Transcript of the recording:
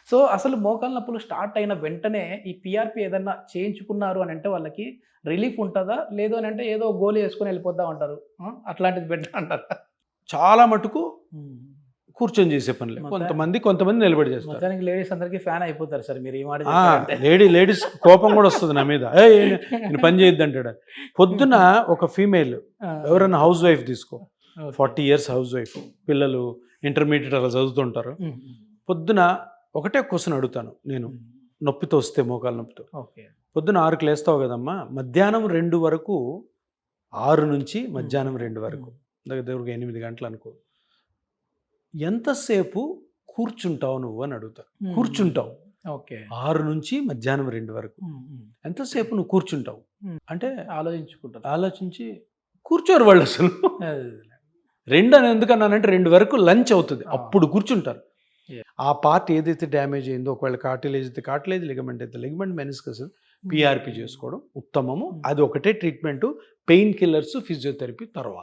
So, అసలు మోకాళ్ళ నొప్పులు స్టార్ట్ అయిన వెంటనే ఈ పీఆర్‌పీ ఏదన్నా చేయించుకున్నారు అనంటే వాళ్ళకి రిలీఫ్ ఉంటదా? లేదు అనంటే ఏదో గోలి యేసుకొని ఎళ్ళిపోద్దాం అంటారు. అట్లాంటిది బెటర్ అంటారా? చాలా మటుకు హ్మ్. కూర్చొని చేసే పనులే. కొంతమంది నిలబడి చేస్తారు. మొత్తానికి లేడీస్ అందరికి ఫ్యాన్ అయిపోతారు సార్ మీరు ఈ మాట చెప్పారంటే. లేడీస్ కోపం కూడా వస్తుంది నా మీద. నేను పని చేయొద్దు అంటాడు. పొద్దున ఒక ఫీమేల్ ఎవరైనా హౌస్ వైఫ్ తీసుకో, 40 years హౌస్ వైఫ్, పిల్లలు ఇంటర్మీడియట్ అలా చదువుతుంటారు. పొద్దున ఒకటే క్వశ్చన్ అడుగుతాను నేను, నొప్పితో వస్తే మోకాలు నొప్పితో. ఓకే. పొద్దున 6కి లేస్తావు కదమ్మా, మధ్యాహ్నం 2 వరకు, 6 నుంచి మధ్యాహ్నం 2 వరకు, దగ్గరగా 8 గంటలు అనుకో, ఎంతసేపు కూర్చుంటావు నువ్వు అని అడుగుతారు. కూర్చుంటావు. ఓకే. 6 నుంచి మధ్యాహ్నం 2 వరకు ఎంతసేపు నువ్వు కూర్చుంటావు అంటే ఆలోచించి కూర్చోరు వాళ్ళు అసలు. 2 అని ఎందుకన్నానంటే 2 వరకు లంచ్ అవుతుంది, అప్పుడు కూర్చుంటారు. ఆ పార్ట్ ఏదైతే డ్యామేజ్ అయిందో, ఒకవేళ కార్టిలేజ్ అయితే కార్టిలేజ్, లిగమెంట్ అయితే లిగమెంట్, మెనిస్కస్ పీఆర్పీ చేసుకోవడం ఉత్తమము. అది ఒకటే ట్రీట్మెంట్, పెయిన్ కిల్లర్స్, ఫిజియోథెరపీ తర్వాత.